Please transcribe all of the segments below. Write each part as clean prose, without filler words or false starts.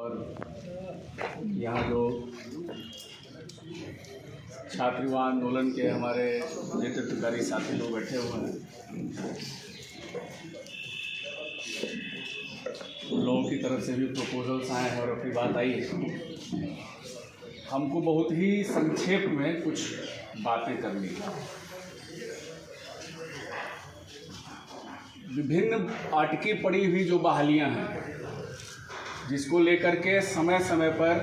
और यहाँ जो छात्र युवा आंदोलन के हमारे नेतृत्वकारी साथी लोग बैठे हुए हैं, उन लोगों की तरफ से भी प्रपोजल्स आए हैं और अपनी बात आई है। हमको बहुत ही संक्षेप में कुछ बातें करनी है। विभिन्न आटकी पड़ी हुई जो बहालियां हैं, जिसको लेकर के समय समय पर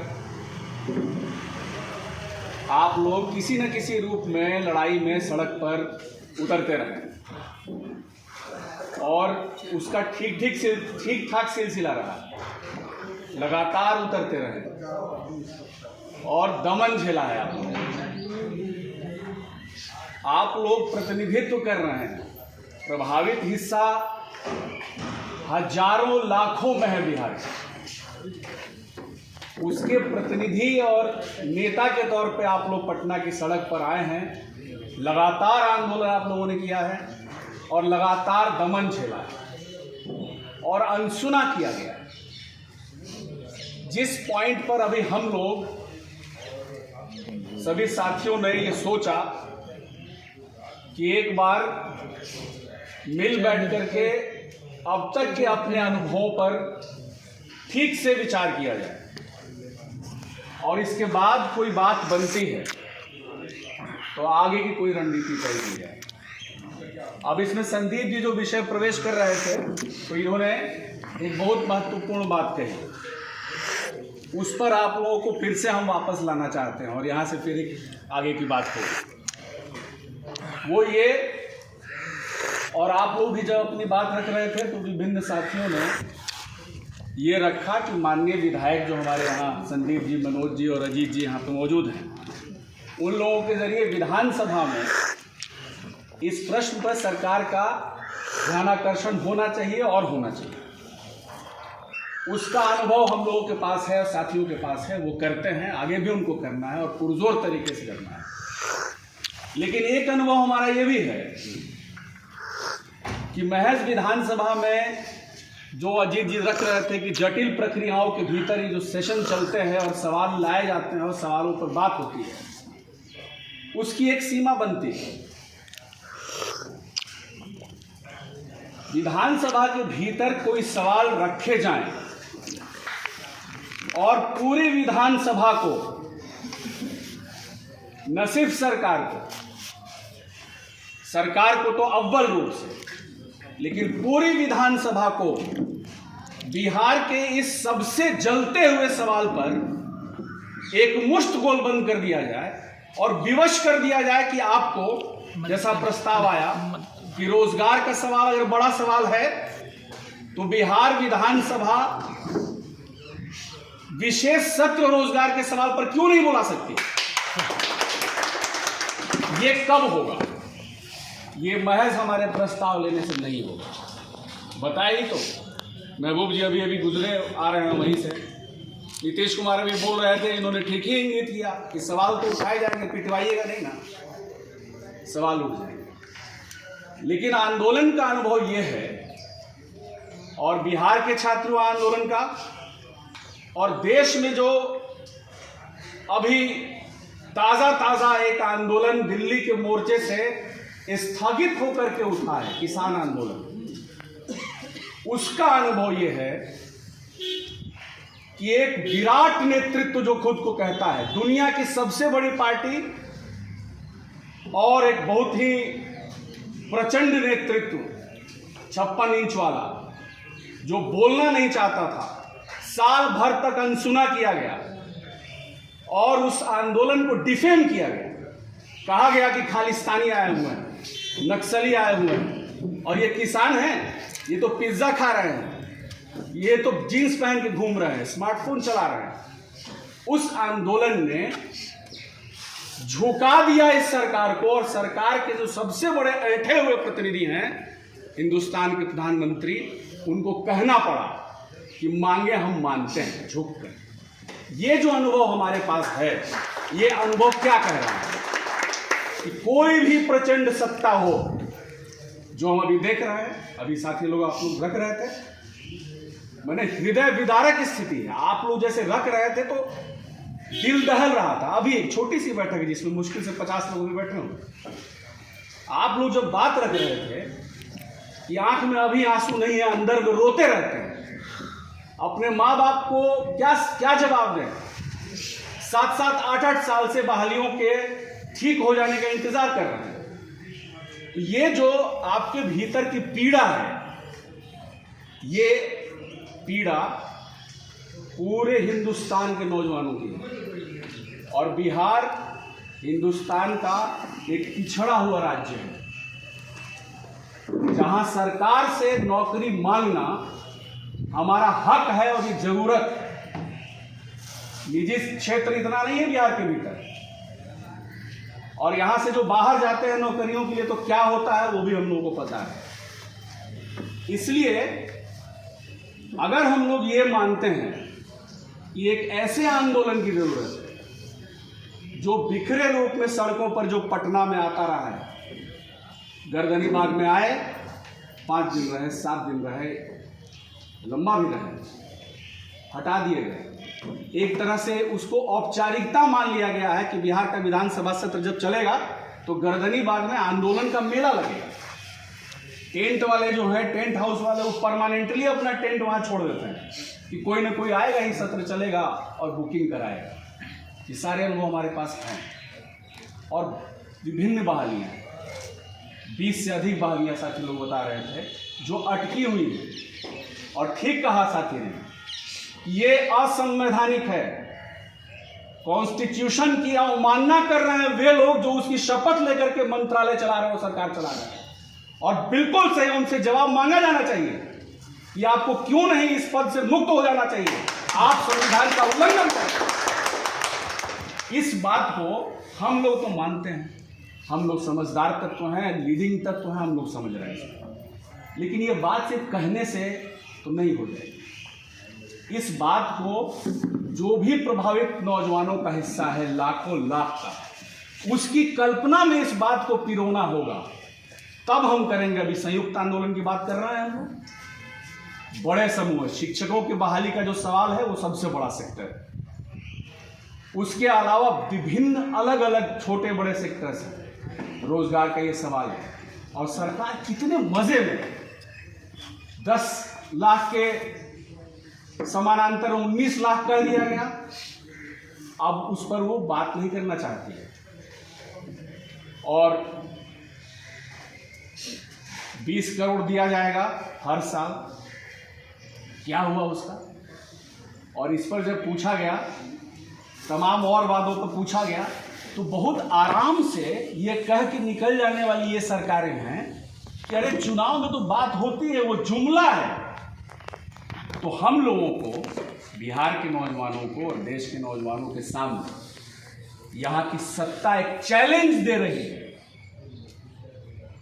आप लोग किसी न किसी रूप में लड़ाई में सड़क पर उतरते रहें और उसका ठीक ठाक सिलसिला रहा, लगातार उतरते रहे और दमन झेला है। आप लोग प्रतिनिधित्व कर रहे हैं। प्रभावित हिस्सा हजारों लाखों में है बिहार से। उसके प्रतिनिधि और नेता के तौर पे आप लोग पटना की सड़क पर आए हैं। लगातार आंदोलन आप लोगों ने किया है और लगातार दमन झेला है और अनसुना किया गया है। जिस पॉइंट पर अभी हम लोग सभी साथियों ने ये सोचा कि एक बार मिल बैठ करके अब तक के अपने अनुभवों पर ठीक से विचार किया जाए और इसके बाद कोई बात बनती है तो आगे की कोई रणनीति तय की जाए। अब इसमें संदीप जी जो विषय प्रवेश कर रहे थे तो इन्होंने एक बहुत महत्वपूर्ण बात कही, उस पर आप लोगों को फिर से हम वापस लाना चाहते हैं और यहाँ से फिर एक आगे की बात हो वो ये। और आप लोग भी जब अपनी बात रख रहे थे तो विभिन्न साथियों ने ये रखा कि माननीय विधायक जो हमारे यहाँ संदीप जी, मनोज जी और अजीत जी यहाँ पे मौजूद हैं, उन लोगों के जरिए विधानसभा में इस प्रश्न पर सरकार का ध्यानाकर्षण होना चाहिए और होना चाहिए। उसका अनुभव हम लोगों के पास है, साथियों के पास है, वो करते हैं, आगे भी उनको करना है और पुरजोर तरीके से करना है। लेकिन एक अनुभव हमारा ये भी है कि महज विधानसभा में जो अजीत जी रख रहे थे कि जटिल प्रक्रियाओं के भीतर ही जो सेशन चलते हैं और सवाल लाए जाते हैं और सवालों पर बात होती है, उसकी एक सीमा बनती है। विधानसभा के भीतर कोई सवाल रखे जाएं और पूरी विधानसभा को, न सिर्फ सरकार को तो अव्वल रूप से, लेकिन पूरी विधानसभा को बिहार के इस सबसे जलते हुए सवाल पर एक मुश्त गोलबंद कर दिया जाए और विवश कर दिया जाए कि आपको जैसा प्रस्ताव आया कि रोजगार का सवाल अगर बड़ा सवाल है तो बिहार विधानसभा विशेष सत्र रोजगार के सवाल पर क्यों नहीं बुला सकती। ये कब होगा? ये महज हमारे प्रस्ताव लेने से नहीं होगा। बताइए तो महबूब जी अभी गुजरे आ रहे हैं वहीं से, नीतीश कुमार भी बोल रहे थे, इन्होंने ठीक ही इंगित किया कि सवाल तो उठाए जाएंगे, पिटवाइएगा नहीं ना, सवाल उठ जाएंगे। लेकिन आंदोलन का अनुभव ये है और बिहार के छात्र आंदोलन का और देश में जो अभी ताजा एक आंदोलन दिल्ली के मोर्चे से स्थगित होकर के उठा है, किसान आंदोलन, उसका अनुभव यह है कि एक विराट नेतृत्व जो खुद को कहता है दुनिया की सबसे बड़ी पार्टी और एक बहुत ही प्रचंड नेतृत्व 56 इंच वाला, जो बोलना नहीं चाहता था, साल भर तक अनसुना किया गया और उस आंदोलन को डिफेम किया गया। कहा गया कि खालिस्तानी आए हुए हैं, नक्सली आए हुए हैं और ये किसान हैं, ये तो पिज्जा खा रहे हैं, ये तो जीन्स पहन के घूम रहे हैं, स्मार्टफोन चला रहे हैं। उस आंदोलन ने झुका दिया इस सरकार को और सरकार के जो सबसे बड़े ऐठे हुए प्रतिनिधि हैं, हिंदुस्तान के प्रधानमंत्री, उनको कहना पड़ा कि मांगे हम मानते हैं झुक कर। ये जो अनुभव हमारे पास है, ये अनुभव क्या कह रहा है कि कोई भी प्रचंड सत्ता हो, जो हम अभी देख रहे हैं, अभी साथी लोग आप लोग रख रहे थे, मैंने हृदय विदारक स्थिति है। आप लोग जैसे रख रहे थे तो दिल दहल रहा था। अभी एक छोटी सी बैठक है जिसमें मुश्किल से 50 लोग भी बैठे होंगे। आप लोग जब बात रख रहे थे कि आंख में अभी आंसू नहीं है, अंदर में रोते रहते हैं, अपने माँ बाप को क्या जवाब दें? 7-7, 8-8 साल से बहालियों के ठीक हो जाने का इंतजार कर रहे हैं। तो ये जो आपके भीतर की पीड़ा है, ये पीड़ा पूरे हिंदुस्तान के नौजवानों की है। और बिहार हिंदुस्तान का एक पिछड़ा हुआ राज्य है जहां सरकार से नौकरी मांगना हमारा हक है और ये जरूरत है। निजी क्षेत्र इतना नहीं है बिहार के भीतर, और यहां से जो बाहर जाते हैं नौकरियों के लिए तो क्या होता है वो भी हम लोगों को पता है। इसलिए अगर हम लोग ये मानते हैं कि एक ऐसे आंदोलन की जरूरत है जो बिखरे रूप में सड़कों पर जो पटना में आता रहा है, गर्दनी बाग में आए, 5 दिन रहे, 7 दिन रहे, लंबा भी रहे, हटा दिए गए। एक तरह से उसको औपचारिकता मान लिया गया है कि बिहार का विधानसभा सत्र जब चलेगा तो गर्दनी बाग में आंदोलन का मेला लगेगा। टेंट वाले जो हैं, टेंट हाउस वाले, वो परमानेंटली अपना टेंट वहां छोड़ देते हैं कि कोई ना कोई आएगा ही, सत्र चलेगा और बुकिंग कराएगा। ये सारे अनुभव हमारे पास हैं। और विभिन्न बहालियां, 20 से अधिक बहालियां साथी लोग बता रहे थे जो अटकी हुई है। और ठीक कहा साथी ने, ये असंवैधानिक है। कॉन्स्टिट्यूशन की अवमानना कर रहे हैं वे लोग जो उसकी शपथ लेकर के मंत्रालय चला रहे हैं, सरकार चला रहे हैं। और बिल्कुल सही, उनसे जवाब मांगा जाना चाहिए कि आपको क्यों नहीं इस पद से मुक्त हो जाना चाहिए। आप संविधान का उल्लंघन करते हैं। इस बात को हम लोग तो मानते हैं, हम लोग समझदार तत्व हैं, लीडिंग तत्व हैं, हम लोग समझ रहे हैं। लेकिन ये बात सिर्फ कहने से तो नहीं हो जाएगी। इस बात को जो भी प्रभावित नौजवानों का हिस्सा है, लाखों लाख का, उसकी कल्पना में इस बात को पिरोना होगा, तब हम करेंगे। अभी संयुक्त आंदोलन की बात कर रहे हैं हम लोग। बड़े समूह, शिक्षकों की बहाली का जो सवाल है वो सबसे बड़ा सेक्टर है। उसके अलावा विभिन्न अलग अलग छोटे बड़े सेक्टर्स हैं। रोजगार का ये सवाल है। और सरकार कितने मजे में 10 लाख के समानांतर 19 लाख कर दिया गया। अब उस पर वो बात नहीं करना चाहती है। और 20 करोड़ दिया जाएगा हर साल, क्या हुआ उसका? और इस पर जब पूछा गया, तमाम और वादों पर पूछा गया, तो बहुत आराम से ये कह के निकल जाने वाली ये सरकारें हैं कि अरे चुनाव में तो बात होती है, वो जुमला है। तो हम लोगों को, बिहार के नौजवानों को और देश के नौजवानों के सामने यहाँ की सत्ता एक चैलेंज दे रही है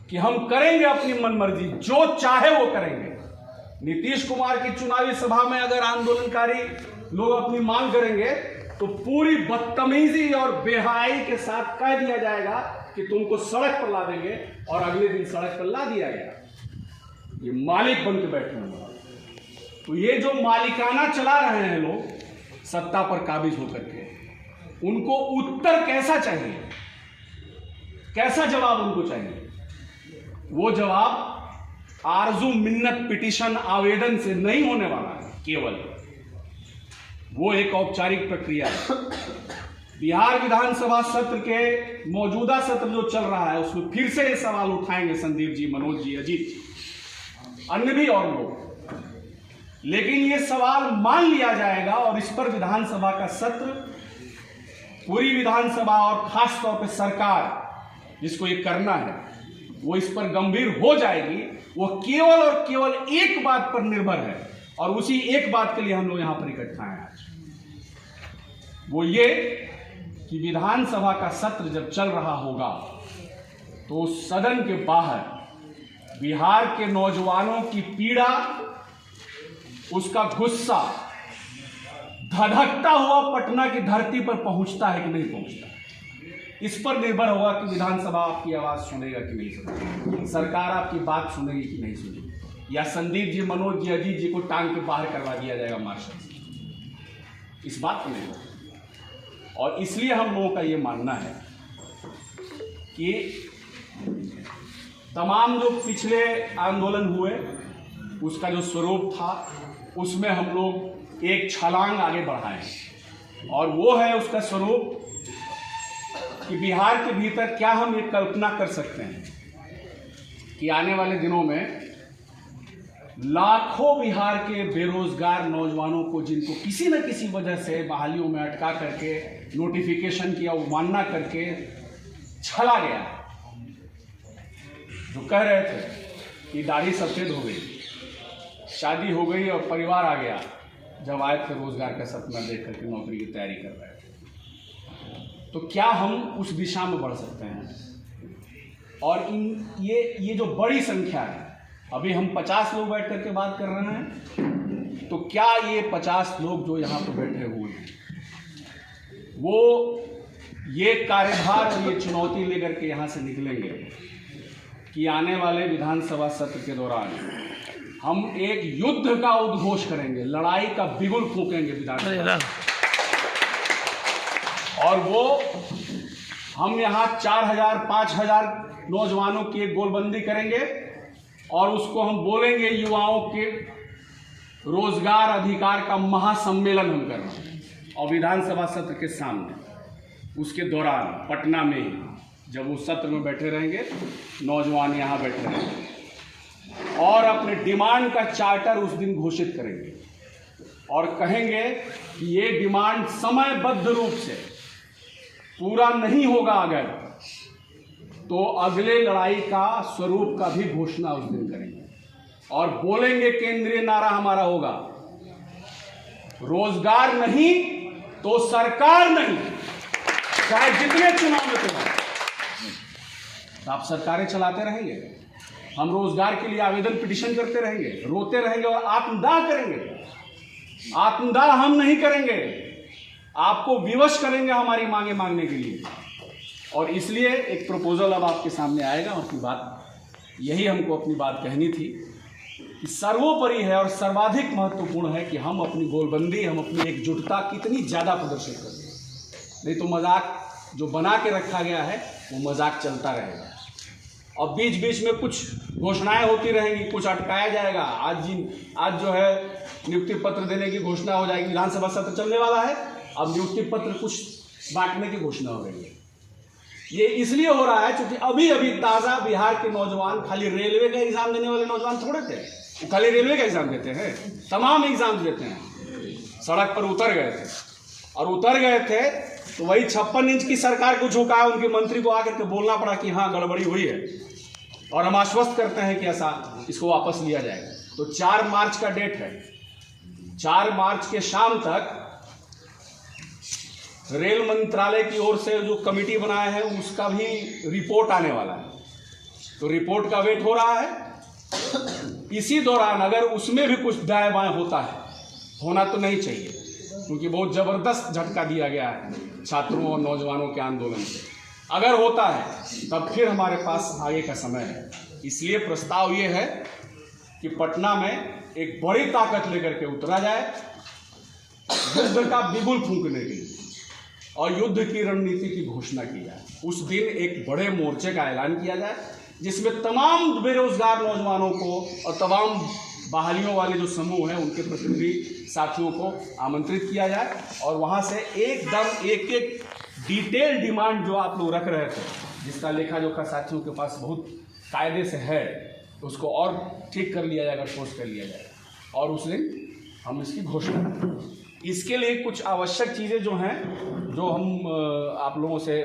कि हम करेंगे अपनी मनमर्जी, जो चाहे वो करेंगे। नीतीश कुमार की चुनावी सभा में अगर आंदोलनकारी लोग अपनी मांग करेंगे तो पूरी बदतमीजी और बेहयाई के साथ कह दिया जाएगा कि तुमको सड़क पर ला देंगे, और अगले दिन सड़क पर ला दिया गया। ये मालिक बन के बैठे हैं। तो ये जो मालिकाना चला रहे हैं लोग सत्ता पर काबिज होकर के, उनको उत्तर कैसा चाहिए, कैसा जवाब उनको चाहिए? वो जवाब आरजू मिन्नत पिटीशन आवेदन से नहीं होने वाला है। केवल वो एक औपचारिक प्रक्रिया है। बिहार विधानसभा सत्र के मौजूदा सत्र जो चल रहा है उसमें फिर से ये सवाल उठाएंगे संदीप जी, मनोज जी, अजीत जी, अन्य भी और लोग। लेकिन ये सवाल मान लिया जाएगा और इस पर विधानसभा का सत्र, पूरी विधानसभा और खास तौर पर सरकार जिसको ये करना है वो इस पर गंभीर हो जाएगी। वो केवल और केवल एक बात पर निर्भर है, और उसी एक बात के लिए हम लोग यहां पर इकट्ठा हैं आज। वो ये कि विधानसभा का सत्र जब चल रहा होगा तो सदन के बाहर बिहार के नौजवानों की पीड़ा, उसका गुस्सा धधकता हुआ पटना की धरती पर पहुंचता है कि नहीं पहुंचता, इस पर निर्भर होगा कि विधानसभा आपकी आवाज सुनेगा कि नहीं सुनेगी, सरकार आपकी बात सुनेगी कि नहीं सुनेगी। या संदीप जी, मनोज जी, अजीत जी को टांग के बाहर करवा दिया जाएगा मार्शल से। इस बात को नहीं होगा। और इसलिए हम लोगों का ये मानना है कि तमाम जो पिछले आंदोलन हुए उसका जो स्वरूप था उसमें हम लोग एक छलांग आगे बढ़ाएं, और वो है उसका स्वरूप कि बिहार के भीतर क्या हम ये कल्पना कर सकते हैं कि आने वाले दिनों में लाखों बिहार के बेरोजगार नौजवानों को, जिनको किसी न किसी वजह से बहालियों में अटका करके नोटिफिकेशन की अवमानना करके छला गया, जो कह रहे थे कि दाढ़ी सफेद हो गई, शादी हो गई और परिवार आ गया, जब आए थे रोजगार का सपना देख करके नौकरी की तैयारी कर रहे थे, तो क्या हम उस दिशा में बढ़ सकते हैं? और ये जो बड़ी संख्या है, अभी हम 50 लोग बैठ करके बात कर रहे हैं, तो क्या ये 50 लोग जो यहाँ पर बैठे हुए हैं वो ये कार्यभार और ये चुनौती लेकर के यहाँ से निकलेंगे कि आने वाले विधानसभा सत्र के दौरान हम एक युद्ध का उद्घोष करेंगे, लड़ाई का बिगुल फूकेंगे विधानसभा, और वो हम यहाँ 4000 5000 नौजवानों की एक गोलबंदी करेंगे और उसको हम बोलेंगे युवाओं के रोजगार अधिकार का महासम्मेलन हम कर रहे हैं। और विधानसभा सत्र के सामने उसके दौरान पटना में जब वो सत्र में बैठे रहेंगे, नौजवान यहाँ बैठे रहेंगे और अपने डिमांड का चार्टर उस दिन घोषित करेंगे और कहेंगे कि ये डिमांड समयबद्ध रूप से पूरा नहीं होगा अगर, तो अगले लड़ाई का स्वरूप का भी घोषणा उस दिन करेंगे और बोलेंगे केंद्रीय नारा हमारा होगा, रोजगार नहीं तो सरकार नहीं, चाहे जितने चुनाव में चुनाव। तो आप सरकारें चलाते रहेंगे, हम रोजगार के लिए आवेदन पिटीशन करते रहेंगे, रोते रहेंगे और आत्मदाह करेंगे। आत्मदाह हम नहीं करेंगे, आपको विवश करेंगे हमारी मांगे मांगने के लिए। और इसलिए एक प्रपोजल अब आपके सामने आएगा, और की बात यही हमको अपनी बात कहनी थी कि सर्वोपरि है और सर्वाधिक महत्वपूर्ण है कि हम अपनी गोलबंदी, हम अपनी एकजुटता कितनी ज़्यादा प्रदर्शित करें। नहीं तो मजाक जो बना के रखा गया है वो मजाक चलता रहेगा और बीच बीच में कुछ घोषणाएं होती रहेंगी, कुछ अटकाया जाएगा। आज जो है नियुक्ति पत्र देने की घोषणा हो जाएगी, विधानसभा सत्र चलने वाला है, अब नियुक्ति पत्र कुछ बांटने की घोषणा हो रही है। ये इसलिए हो रहा है क्योंकि अभी अभी ताज़ा बिहार के नौजवान, खाली रेलवे का एग्जाम देने वाले नौजवान थोड़े थे, वो खाली रेलवे का एग्जाम देते हैं, तमाम एग्जाम देते हैं, सड़क पर उतर गए थे और उतर गए थे तो वही 56 इंच की सरकार को झुकाया, उनके मंत्री को आकर के बोलना पड़ा कि हाँ गड़बड़ी हुई है और हम आश्वस्त करते हैं कि ऐसा इसको वापस लिया जाएगा। तो 4 मार्च का डेट है, 4 मार्च के शाम तक रेल मंत्रालय की ओर से जो कमेटी बनाया है उसका भी रिपोर्ट आने वाला है, तो रिपोर्ट का वेट हो रहा है। इसी दौरान अगर उसमें भी कुछ दाएं बाएं होता है, होना तो नहीं चाहिए क्योंकि बहुत ज़बरदस्त झटका दिया गया है छात्रों और नौजवानों के आंदोलन से, अगर होता है तब फिर हमारे पास आगे का समय है। इसलिए प्रस्ताव ये है कि पटना में एक बड़ी ताकत लेकर के उतरा जाए, युद्ध का बिगुल फूंकने के लिए और युद्ध की रणनीति की घोषणा की जाए। उस दिन एक बड़े मोर्चे का ऐलान किया जाए जिसमें तमाम बेरोजगार नौजवानों को और तमाम बहालियों वाले जो समूह हैं उनके प्रतिनिधि साथियों को आमंत्रित किया जाए और वहाँ से एकदम एक एक डिटेल डिमांड जो आप लोग रख रहे थे, जिसका लेखा जोखा साथियों के पास बहुत कायदे से है, उसको और ठीक कर लिया जाएगा, ठोस कर लिया जाएगा और उस दिन हम इसकी घोषणा करेंगे। इसके लिए कुछ आवश्यक चीज़ें जो हैं, जो हम आप लोगों से